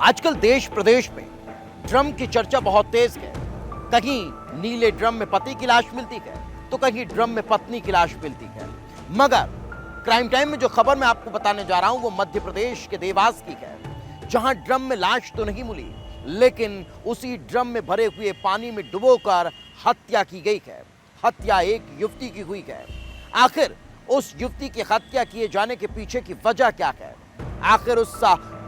आजकल देश प्रदेश में ड्रम की चर्चा बहुत तेज है। कहीं नीले ड्रम में पति की लाश मिलती है तो कहीं ड्रम में पत्नी की लाश मिलती है। मगर क्राइम टाइम में जो खबर मैं आपको बताने जा रहा हूं वो मध्य प्रदेश के देवास की है, जहां ड्रम में लाश तो नहीं मिली लेकिन उसी ड्रम में भरे हुए पानी में डुबोकर हत्या की गई है। हत्या एक युवती की हुई है। आखिर उस युवती की हत्या किए जाने के पीछे की वजह क्या है? आखिर उस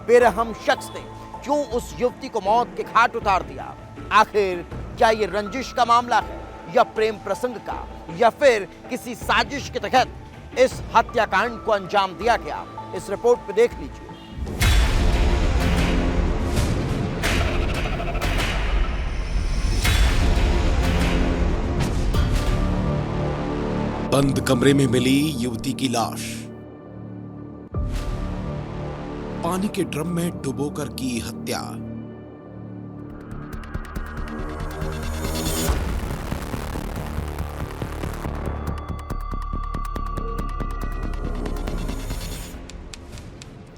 बेरहम शख्स ने क्यों उस युवती को मौत के घाट उतार दिया? आखिर क्या ये रंजिश का मामला है या प्रेम प्रसंग का, या फिर किसी साजिश के तहत इस हत्याकांड को अंजाम दिया गया? इस रिपोर्ट पे देख लीजिए। बंद कमरे में मिली युवती की लाश। पानी के ड्रम में डुबोकर की हत्या।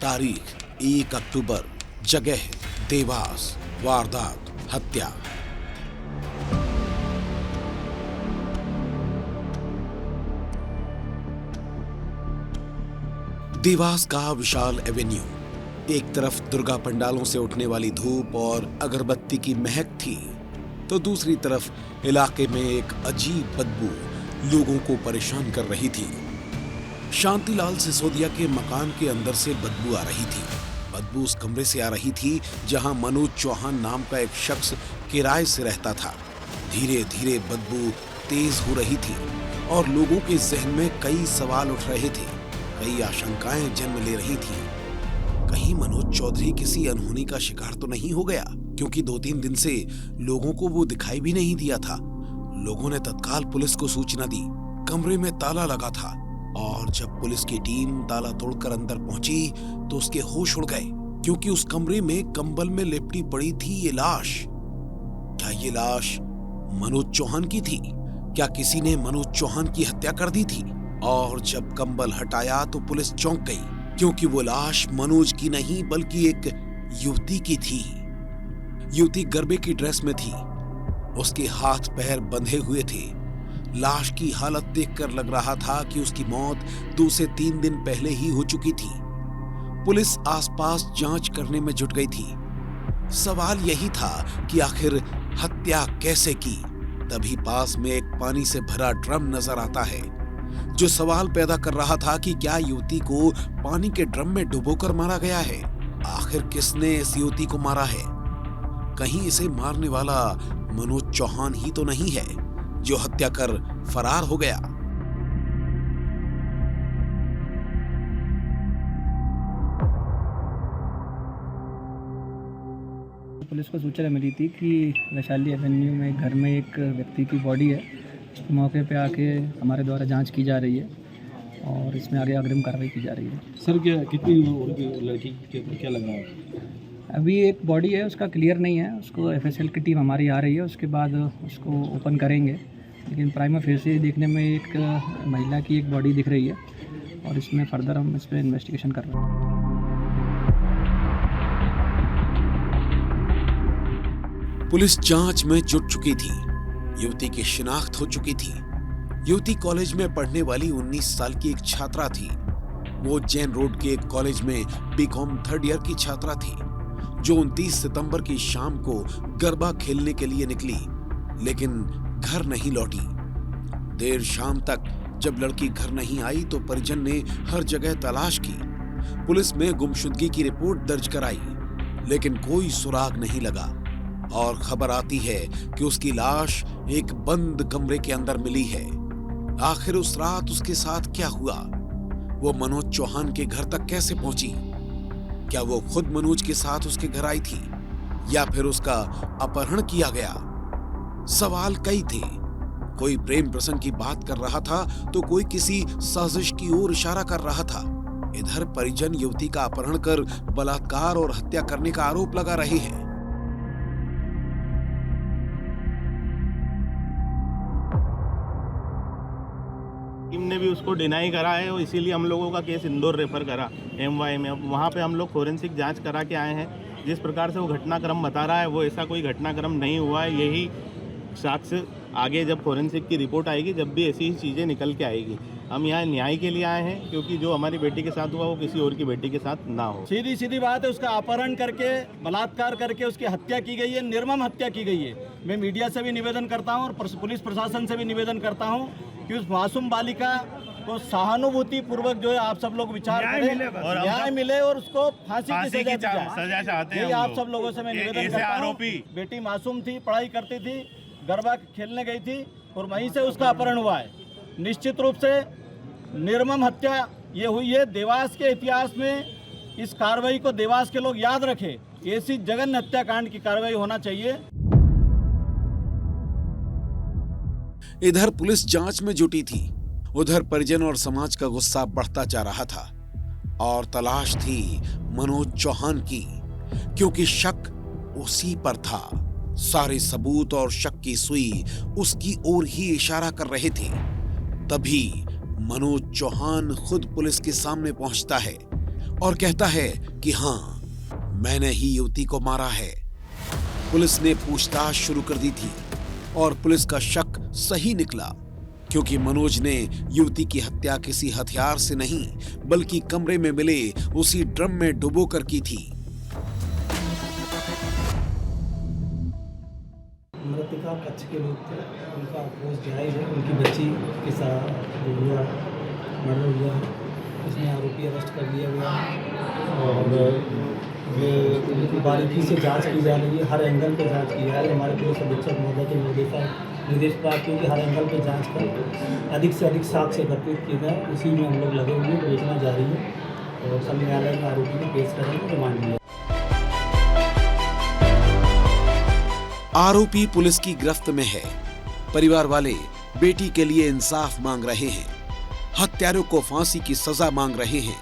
तारीख 1 अक्टूबर, जगह देवास, वारदात हत्या। देवास का विशाल एवेन्यू, एक तरफ दुर्गा पंडालों से उठने वाली धूप और अगरबत्ती की महक थी तो दूसरी तरफ इलाके में एक अजीब बदबू लोगों को परेशान कर रही थी। शांतिलाल सिसोदिया के मकान के अंदर से बदबू आ रही थी। बदबू उस कमरे से आ रही थी जहां मनोज चौहान नाम का एक शख्स किराए से रहता था। धीरे धीरे बदबू तेज हो रही थी और लोगों के जहन में कई सवाल उठ रहे थे, कई आशंकाएं जन्म ले रही थी। कहीं मनोज चौधरी किसी अनहोनी का शिकार तो नहीं हो गया, क्योंकि 2-3 दिन से लोगों को वो दिखाई भी नहीं दिया था। लोगों ने तत्काल पुलिस को सूचना दी। कमरे में ताला लगा था और जब पुलिस की टीम ताला तोड़कर अंदर पहुंची तो उसके होश उड़ गए, क्योंकि उस कमरे में कंबल में लिपटी पड़ी थी ये लाश। क्या ये लाश मनोज चौहान की थी? क्या किसी ने मनोज चौहान की हत्या कर दी थी? और जब कंबल हटाया तो पुलिस चौंक गई, क्योंकि वो लाश मनोज की नहीं बल्कि एक युवती की थी। युवती गरबे की ड्रेस में थी, उसके हाथ पैर बंधे हुए थे। लाश की हालत देखकर लग रहा था कि उसकी मौत 2 से 3 दिन पहले ही हो चुकी थी। पुलिस आसपास जांच करने में जुट गई थी। सवाल यही था कि आखिर हत्या कैसे की? तभी पास में एक पानी से भरा ड्रम नजर आता है, जो सवाल पैदा कर रहा था कि क्या युवती को पानी के ड्रम में डुबोकर मारा गया है? आखिर किसने इस युवती को मारा है? कहीं इसे मारने वाला मनोज चौहान ही तो नहीं है, जो हत्या कर फरार हो गया? पुलिस को सूचना मिली थी कि वैशाली एवेन्यू में घर में एक व्यक्ति की बॉडी है। मौके पे आके हमारे द्वारा जांच की जा रही है और इसमें आगे अग्रिम कार्रवाई की जा रही है। सर क्या कितनी लड़की क्या लग रहा है? अभी एक बॉडी है, उसका क्लियर नहीं है, उसको एफएसएल की टीम हमारी आ रही है, उसके बाद उसको ओपन करेंगे। लेकिन प्राइमा फेसी देखने में एक महिला की एक बॉडी दिख रही है और इसमें फर्दर हम इस पर इन्वेस्टिगेशन कर रहे हैं। पुलिस जांच में जुट चुकी थी। युवती की शिनाख्त हो चुकी थी। युवती कॉलेज में पढ़ने वाली 19 साल की एक छात्रा थी। वो जैन रोड के एक कॉलेज में बीकॉम 3rd ईयर की छात्रा थी, जो 29 सितंबर की शाम को गरबा खेलने के लिए निकली, लेकिन घर नहीं लौटी। देर शाम तक जब लड़की घर नहीं आई तो परिजन ने हर जगह तलाश की। पुलिस में गुमशुदगी की रिपोर्ट दर्ज कराई, लेकिन कोई सुराग नहीं लगा और खबर आती है कि उसकी लाश एक बंद कमरे के अंदर मिली है। आखिर उस रात उसके साथ क्या हुआ? वो मनोज चौहान के घर तक कैसे पहुंची? क्या वो खुद मनोज के साथ उसके घर आई थी या फिर उसका अपहरण किया गया? सवाल कई थे। कोई प्रेम प्रसंग की बात कर रहा था तो कोई किसी साजिश की ओर इशारा कर रहा था। इधर परिजन युवती का अपहरण कर बलात्कार और हत्या करने का आरोप लगा रहे हैं। टीम ने भी उसको डिनाई करा है और इसीलिए हम लोगों का केस इंदौर रेफर करा MY में। अब वहाँ पे हम लोग फोरेंसिक जांच करा के आए हैं। जिस प्रकार से वो घटनाक्रम बता रहा है वो ऐसा कोई घटनाक्रम नहीं हुआ है। यही साक्ष्य आगे जब फोरेंसिक की रिपोर्ट आएगी, जब भी ऐसी ही चीज़ें निकल के आएगी। हम यहाँ न्याय के लिए आए हैं, क्योंकि जो हमारी बेटी के साथ हुआ वो किसी और की बेटी के साथ ना हो। सीधी सीधी बात है, उसका अपहरण करके बलात्कार करके उसकी हत्या की गई है, निर्मम हत्या की गई है। मैं मीडिया से भी निवेदन करता हूँ और पुलिस प्रशासन से भी निवेदन करता हूँ कि उस मासूम बालिका को सहानुभूति पूर्वक जो है आप सब लोग विचार करें और न्याय मिले और उसको फांसी की सजा चाहते हैं। आप सब लोगों से मैं निवेदन करता हूँ। बेटी मासूम थी, पढ़ाई करती थी, गरबा खेलने गई थी और वहीं से उसका अपहरण हुआ है। निश्चित रूप से निर्मम हत्या ये हुई है। देवास के इतिहास में इस कार्रवाई को देवास के लोग याद रखें। ऐसी जघन्य हत्याकांड की कार्रवाई होना चाहिए। इधर पुलिस जांच में जुटी थी, उधर परिजन और समाज का गुस्सा बढ़ता जा रहा था और तलाश थी मनोज चौहान की, क्योंकि शक उसी पर था। सारे सबूत और शक की सुई उसकी ओर ही इशारा कर रहे थे। तभी मनोज चौहान खुद पुलिस के सामने पहुंचता है और कहता है कि हाँ, मैंने ही युवती को मारा है। पुलिस ने पूछताछ शुरू कर दी थी और पुलिस का शक सही निकला, क्योंकि मनोज ने युवती की हत्या किसी हथियार से नहीं बल्कि कमरे में मिले उसी ड्रम में डुबोकर की थी। मृतका पक्ष के लोग थे, उनका अफसोस जायज है। उनकी बच्ची के साथ जो हुआ मर्डर हुआ है, इसमें आरोपी अरेस्ट कर लिया गया है और उनकी बारीकी से जांच की जा रही है। हर एंगल पे जांच की जा रही है। हमारे पुलिस अधीक्षक महोदय के निर्देश प्राप्त हुए कि हर एंगल पे जांच कर अधिक से अधिक साक्ष्य एकत्रित किए जाए। उसी में हम लोग लगे हुए, बेचना जारी है और कल न्यायालय में आरोपी को पेश करेंगे, रिमांड लिया। आरोपी पुलिस की गिरफ्त में है। परिवार वाले बेटी के लिए इंसाफ मांग रहे हैं, हत्यारों को फांसी की सजा मांग रहे हैं,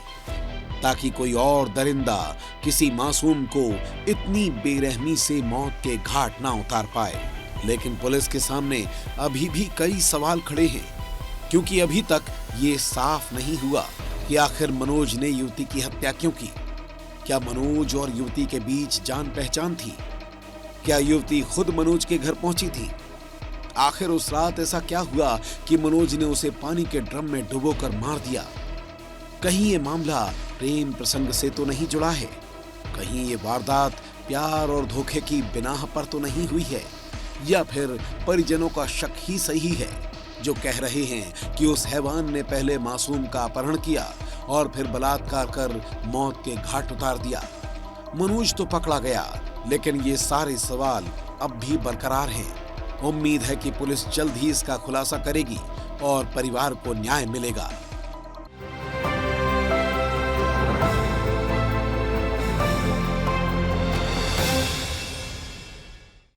ताकि कोई और दरिंदा किसी मासूम को इतनी बेरहमी से मौत के घाट ना उतार पाए। लेकिन पुलिस के सामने अभी भी कई सवाल खड़े हैं, क्योंकि अभी तक ये साफ नहीं हुआ कि आखिर मनोज ने युवती की हत्या क्यों की। क्या मनोज और युवती के बीच जान पहचान थी? क्या युवती खुद मनोज के घर पहुंची थी? आखिर उस रात ऐसा क्या हुआ कि मनोज ने उसे पानी के ड्रम में डुबोकर मार दिया? कहीं ये मामला प्रेम प्रसंग से तो नहीं जुड़ा है? कहीं ये वारदात प्यार और धोखे की बिनाह पर तो नहीं हुई है? या फिर परिजनों का शक ही सही है, जो कह रहे हैं कि उस हैवान ने पहले मासूम का अपहरण किया और फिर बलात्कार कर मौत के घाट उतार दिया? मनोज तो पकड़ा गया, लेकिन ये सारे सवाल अब भी बरकरार हैं। उम्मीद है कि पुलिस जल्द ही इसका खुलासा करेगी और परिवार को न्याय मिलेगा।